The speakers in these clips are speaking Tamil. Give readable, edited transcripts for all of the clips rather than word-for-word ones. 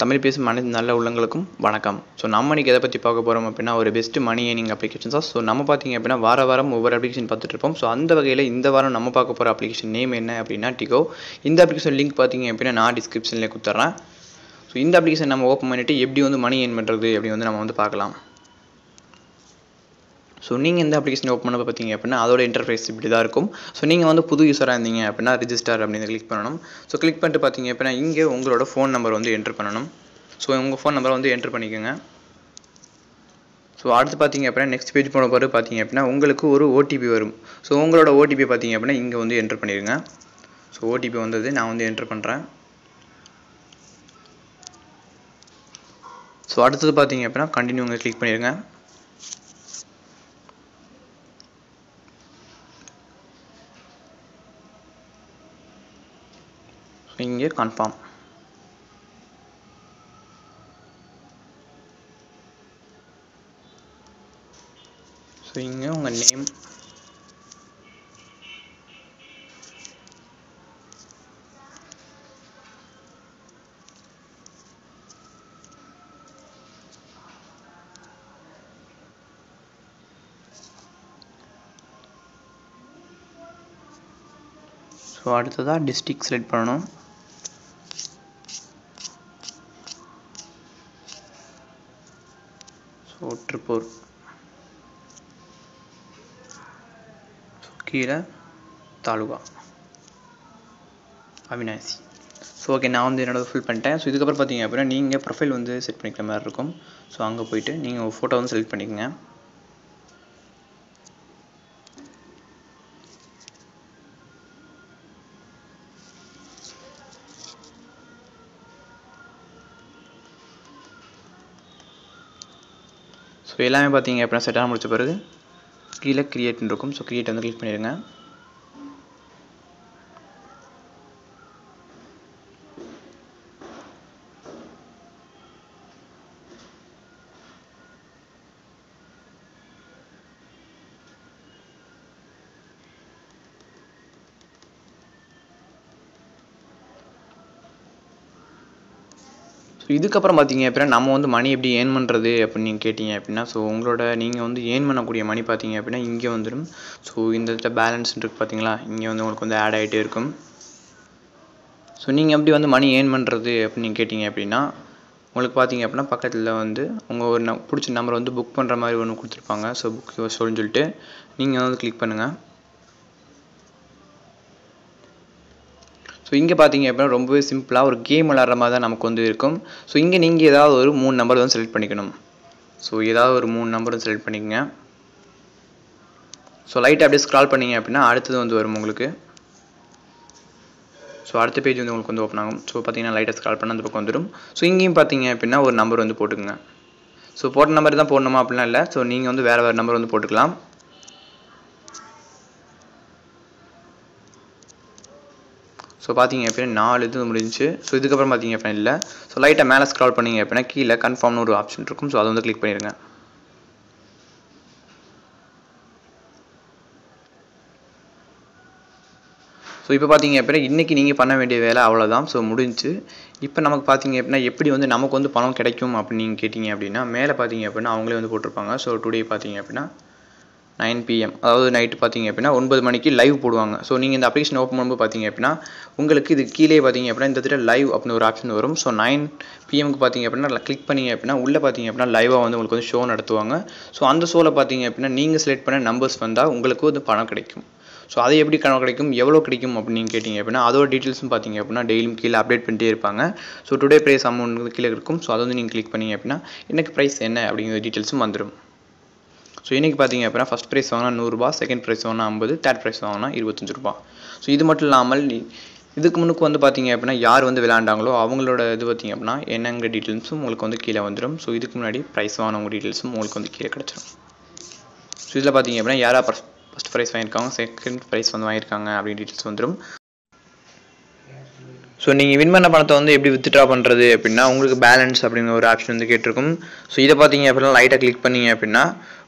தமிழ் பேசும் அனைத்து நல்ல உள்ளங்களுக்கும் வணக்கம். ஸோ நம்ம இன்னைக்கு எதை பற்றி பார்க்க போகிறோம் அப்படின்னா ஒரு பெஸ்ட் மணி ஏர்னிங் அப்ளிகேஷன்ஸாக. ஸோ நம்ம பார்த்தீங்க அப்படின்னா வாரம் ஒவ்வொரு அப்ளிகேஷன் பார்த்துட்டு இருப்போம். ஸோ அந்த வகையில் இந்த வாரம் நம்ம பார்க்க போகிற அப்ளிகேஷன் நேம் என்ன அப்படின்னா டிகோ. இந்த அப்ளிகேஷன் லிங்க் பார்த்தீங்க அப்படின்னா நான் டிஸ்கிரிப்ஷனில் கொடுத்துட்றேன். ஸோ இந்த அப்ளிகேஷன் நம்ம ஓப்பன் பண்ணிவிட்டு எப்படி வந்து மணி ஏர்ன் பண்ணுறது அப்படின்னு நம்ம வந்து பார்க்கலாம். ஸோ நீங்கள் இந்த அப்ளிகேஷன் ஓப்பன் பண்ண பார்த்தீங்க அப்படின்னா அதோட இன்டர்ஃபேஸ் இப்படி தான் இருக்கும். ஸோ நீங்கள் வந்து புது யூஸராக இருந்தீங்க அப்படின்னா ரிஜிஸ்டர் அப்படின்னு கிளிக் பண்ணணும். ஸோ கிளிக் பண்ணிட்டு பார்த்தீங்க அப்படின்னா இங்கே உங்களோட ஃபோன் நம்பர் வந்து என்ட்ரு பண்ணணும். ஸோ உங்கள் ஃபோன் நம்பரை வந்து என்ட்ரு பண்ணிக்கோங்க. ஸோ அடுத்து பார்த்தீங்க அப்படின்னா நெக்ஸ்ட் பேஜ் போன பிறகு பார்த்தீங்க அப்படின்னா உங்களுக்கு ஒரு ஓடிபி வரும். ஸோ உங்களோட ஓடிபி பார்த்தீங்க அப்படின்னா இங்கே வந்து என்ட்ரு பண்ணிடுங்க. ஸோ ஓடிபி வந்தது நான் வந்து என்ட்ரு பண்ணுறேன். ஸோ அடுத்தது பார்த்தீங்க அப்படின்னா கண்டினியூ உங்கள் கிளிக் பண்ணிடுங்க. இங்கே கன்ஃபார்ம். ஸோ இங்கே உங்கள் நேம், ஸோ அடுத்ததாக டிஸ்ட்ரிக்ட் செலக்ட் பண்ணணும். ஸோ ட்ரிப்பூர், கீழே தாலுகா அவினாசி. ஸோ ஓகே, நான் வந்து என்னோட ஃபில் பண்ணிட்டேன். ஸோ இதுக்கப்புறம் பார்த்தீங்க அப்படின்னா நீங்கள் ப்ரொஃபைல் வந்து செட் பண்ணிக்கிற மாதிரி இருக்கும். ஸோ அங்கே போயிட்டு நீங்கள் ஒரு ஃபோட்டோ வந்து செலக்ட் பண்ணிக்கோங்க. ஸோ எல்லாமே பார்த்தீங்க அப்படின்னா செட்டாக முடிச்ச பிறகு கீழே கிரியேட்னு இருக்கும். ஸோ கிரியேட் வந்து கிளிக் பண்ணிடுங்க. ஸோ இதுக்கப்புறம் பார்த்தீங்க அப்படின்னா நம்ம வந்து மணி எப்படி ஏர்ன் பண்ணுறது அப்படின்னு நீங்கள் கேட்டிங்க அப்படின்னா ஸோ நீங்கள் வந்து ஏர்ன் பண்ணக்கூடிய மணி பார்த்தீங்க அப்படின்னா இங்கே வந்துடும். ஸோ இந்த இடத்துல பேலன்ஸ் இருக்குது பார்த்தீங்களா, இங்கே வந்து உங்களுக்கு வந்து ஆட் ஆகிட்டே இருக்கும். ஸோ நீங்கள் எப்படி வந்து மணி ஏர்ன் பண்ணுறது அப்படின்னு நீங்கள் கேட்டிங்க அப்படின்னா உங்களுக்கு பார்த்தீங்க அப்படின்னா பக்கத்தில் வந்து உங்கள் ஒரு பிடிச்ச நம்பரை வந்து புக் பண்ணுற மாதிரி ஒன்று கொடுத்துருப்பாங்க. ஸோ புக் சொல்லிட்டு நீங்கள் வந்து கிளிக் பண்ணுங்கள். ஸோ இங்கே பார்த்தீங்க அப்படின்னா ரொம்பவே சிம்பிளாக ஒரு கேம் விளாட்ற மாதிரி தான் நமக்கு வந்து இருக்கும். ஸோ இங்கே நீங்கள் ஏதாவது ஒரு 3 நம்பர் வந்து செலக்ட் பண்ணிக்கணும். ஸோ ஏதாவது ஒரு 3 நம்பர் வந்து செலக்ட் பண்ணிக்கங்க. ஸோ லைட்டாக அப்படியே ஸ்க்ரால் பண்ணிங்க அப்படின்னா அடுத்தது வந்து வரும் உங்களுக்கு. ஸோ அடுத்த பேஜ் வந்து உங்களுக்கு வந்து ஓப்பன் ஆகும். ஸோ பார்த்தீங்கன்னா லைட்டாக ஸ்க்ரால் பண்ண அந்த பக்கம் வந்துடும். ஸோ இங்கேயும் பார்த்தீங்க அப்படின்னா ஒரு நம்பர் வந்து போட்டுக்குங்க. ஸோ போட்ட நம்பர் தான் போடணுமா அப்படிலாம் இல்லை. ஸோ நீங்கள் வந்து வேறு நம்பர் வந்து போட்டுக்கலாம். ஸோ பார்த்தீங்க அப்படின்னா 4 இது முடிஞ்சிச்சு. ஸோ இதுக்கப்புறம் பார்த்தீங்க அப்படின்னா இல்லை. ஸோ லைட்டாக மேலே ஸ்க்ரால் பண்ணிங்க அப்படின்னா கீழே கன்ஃபார்ம்னு ஒரு ஆப்ஷன் இருக்கும். ஸோ அதை வந்து கிளிக் பண்ணிடுங்க. ஸோ இப்போ பார்த்தீங்க அப்படின்னா இன்றைக்கி நீங்கள் பண்ண வேண்டிய வேலை அவ்வளோதான். ஸோ முடிஞ்சு. இப்போ நமக்கு பார்த்தீங்க அப்படின்னா எப்படி வந்து நமக்கு வந்து பணம் கிடைக்கும் அப்படின்னு நீங்கள் கேட்டிங்க அப்படின்னா மேலே பார்த்தீங்க அப்படின்னா அவங்களே வந்து போட்டிருப்பாங்க. ஸோ டுடே பார்த்தீங்க அப்படின்னா 9 PM, அதாவது நைட்டு பார்த்தீங்க அப்படின்னா 9 மணிக்கு லைவ் போடுவாங்க. ஸோ நீங்கள் இந்த அப்ளிகேஷன் ஓப்பன் பண்ணும்போது பார்த்தீங்க அப்படின்னா உங்களுக்கு இது கீழே பார்த்தீங்க அப்படின்னா இந்த இடத்துல லைவ் அப்படின்னு ஒரு ஆப்ஷன் வரும். ஸோ 9 PMக்கு பார்த்தீங்க அப்படின்னா கிளிக் பண்ணிங்க அப்படின்னா உள்ளே பார்த்தீங்க அப்படின்னா லைவாக வந்து உங்களுக்கு வந்து ஷோ நடத்துவாங்க. ஸோ அந்த ஷோவில் பார்த்தீங்க அப்படின்னா நீங்கள் செலக்ட் பண்ண நம்பர்ஸ் வந்தால் உங்களுக்கு வந்து பணம் கிடைக்கும். ஸோ அது எப்படி பணம் கிடைக்கும், எவ்வளோ கிடைக்கும் அப்படின்னு நீங்கள் கேட்டிங்க அப்படின்னா அதோட டீட்டெயில்ஸும் பார்த்தீங்க அப்படின்னா டெய்லியும் கீழே அப்டேட் பண்ணிட்டே இருப்பாங்க. ஸோ டுடே ப்ரைஸ் அமௌண்ட் கீழே இருக்கும். ஸோ அதை வந்து நீங்கள் கிளிக் பண்ணிங்க அப்படின்னா எனக்கு ப்ரைஸ் என்ன அப்படிங்கிற டீட்டெயில்ஸும் வந்துடும். ஸோ இன்றைக்கி பார்த்தீங்க அப்படின்னா ஃபஸ்ட் ப்ரைஸ் வாங்கினா 100 ரூபா, செகண்ட் ப்ரைஸ் வாங்கினா 50, தேர்ட் ப்ரைஸ் வாங்கினா 25 ரூபா. ஸோ இது மட்டும் இல்லாமல் இதுக்கு முன்னுக்கு வந்து பார்த்தீங்க அப்படின்னா யார் வந்து விளையாண்டாங்களோ அவங்களோட இது பார்த்தீங்க அப்படின்னா என்னங்கிற டீட்டெயில்ஸும் உங்களுக்கு வந்து கீழே வந்துடும். ஸோ இதுக்கு முன்னாடி ப்ரைஸ் வாங்கினவங்க டீட்டெயில்ஸும் உங்களுக்கு வந்து கீழே கிடச்சிடும். ஸோ இதில் பார்த்தீங்க அப்படின்னா யாராக ஃபஸ்ட் ப்ரைஸ் வாங்கியிருக்காங்க, செகண்ட் ப்ரைஸ் வந்து வாங்கியிருக்காங்க அப்படின்னு டீட்டெயில்ஸ் வந்துடும். ஸோ நீங்கள் வின் பண்ண பணத்தை வந்து எப்படி வித்ட்ரா பண்ணுறது அப்படின்னா உங்களுக்கு பேலன்ஸ் அப்படிங்கிற ஒரு ஆப்ஷன் வந்து கேட்டிருக்கும். ஸோ இதை பார்த்தீங்க அப்படின்னா லைட்டாக கிளிக் பண்ணிங்க அப்படின்னா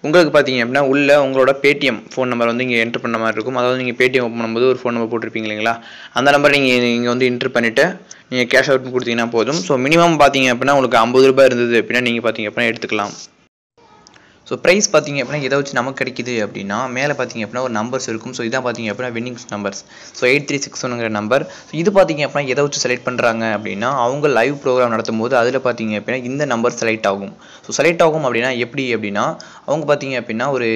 உங்களுக்கு பார்த்தீங்க அப்படின்னா உள்ள உங்களோட பேடிஎம் ஃபோன் நம்பர் வந்து இங்கே என்ட்ரு பண்ண மாதிரி இருக்கும். அதாவது நீங்கள் பேடிஎம் ஓப்பன் பண்ணும்போது ஒரு ஃபோன் நம்பர் போட்டிருப்பீங்க இல்லைங்களா, அந்த நம்பர் நீங்கள் வந்து என்ட்ரு பண்ணிவிட்டு நீங்கள் கேஷ் அவுட்னு கொடுத்தீங்கன்னா போதும். ஸோ மினிமம் பார்த்தீங்க அப்படின்னா உங்களுக்கு ₹50 இருந்தது அப்படின்னா நீங்கள் பார்த்தீங்க அப்படின்னா எடுத்துக்கலாம். ஸோ ப்ரைஸ் பார்த்தீங்க அப்படின்னா எதை வச்சு நமக்கு கிடைக்குது அப்படின்னா மேலே பார்த்தீங்க அப்படின்னா ஒரு நம்பர்ஸ் இருக்கும். ஸோ இதான் பார்த்தீங்க அப்படின்னா வின்னிங்ஸ் நம்பர்ஸ். ஸோ 8361ங்கிற நம்பர். ஸோ இது பார்த்தீங்க அப்படின்னா எதை வச்சு செலக்ட் பண்ணுறாங்க அப்படின்னா அவங்க லைவ் ப்ரோக்ராம் நடத்தும் போது அதில் பார்த்தீங்க அப்படின்னா இந்த நம்பர் செலக்ட் ஆகும். ஸோ செலக்ட் ஆகும் அப்படின்னா எப்படி அப்படின்னா அவங்க பார்த்தீங்க அப்படின்னா ஒரு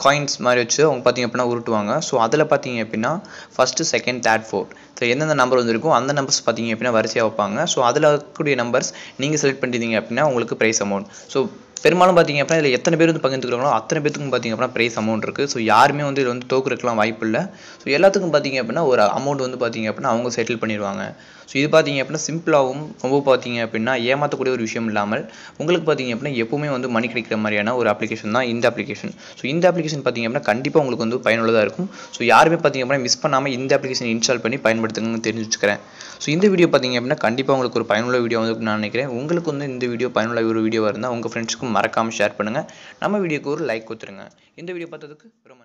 காயின்ஸ் மாதிரி வச்சு அவங்க பார்த்தீங்க அப்படின்னா உருட்டுவாங்க. ஸோ அதில் பார்த்தீங்க அப்படின்னா first, second, third, fourth so எந்தெந்த நம்பர் வந்துருக்கோ அந்த நம்பர்ஸ் பார்த்தீங்க அப்படின்னா வரிசையாக வைப்பாங்க. ஸோ அதில் இருக்கக்கூடிய நம்பர்ஸ் நீங்கள் செலக்ட் பண்ணிட்டீங்க அப்படின்னா உங்களுக்கு ப்ரைஸ் அமௌண்ட். ஸோ பெரும்பாலும் பார்த்தீங்க அப்படின்னா இதில் எத்தனை பேர் வந்து பகிர்ந்துக்கிறாங்களோ அத்தனை பேருக்கும் பார்த்தீங்க அப்படின்னா ப்ரைஸ் அமௌண்ட் இருக்குது. ஸோ யாருமே வந்து இதில் வந்து தோக்குறதுக்குலாம் வாய்ப்பு இல்லை. ஸோ எல்லாத்துக்கும் பார்த்தீங்க அப்படின்னா ஒரு அமௌண்ட் வந்து பார்த்தீங்க அப்படின்னா அவங்க செட்டில் பண்ணிடுவாங்க. ஸோ இது பார்த்தீங்க அப்படின்னா சிம்பிளாகவும் ரொம்ப பார்த்தீங்க அப்படின்னா ஏமாற்றக்கூடிய ஒரு விஷயம் இல்லாமல் உங்களுக்கு பார்த்தீங்க அப்படின்னா எப்பவுமே வந்து மணி கிடைக்கிற மாதிரியான ஒரு அப்ளிகேஷன் தான் இந்த அப்ளிகேஷன். ஸோ இந்த அப்ளிகேஷன் பார்த்தீங்க அப்படின்னா கண்டிப்பாக உங்களுக்கு வந்து பயனுள்ளதாக இருக்கும். ஸோ யாருமே பார்த்தீங்க அப்படின்னா மிஸ் பண்ணாமல் இந்த அப்ளிகேஷன் இன்ஸ்டால் பண்ணி பயன்படுத்துங்கன்னு தெரிஞ்சு வச்சுக்கிறேன். ஸோ இந்த வீடியோ பார்த்தீங்க அப்படின்னா கண்டிப்பாக உங்களுக்கு ஒரு பயனுள்ள வீடியோ வந்து நான் நினைக்கிறேன். உங்களுக்கு வந்து இந்த வீடியோ பயனுள்ள ஒரு வீடியோவாக இருந்தால் உங்கள் ஃப்ரெண்ட்ஸ்க்கும் மறக்காமல் ஷேர் பண்ணுங்கள். நம்ம வீடியோக்கு ஒரு லைக் கொடுத்துருங்க. இந்த வீடியோ பார்த்ததுக்கு ரொம்ப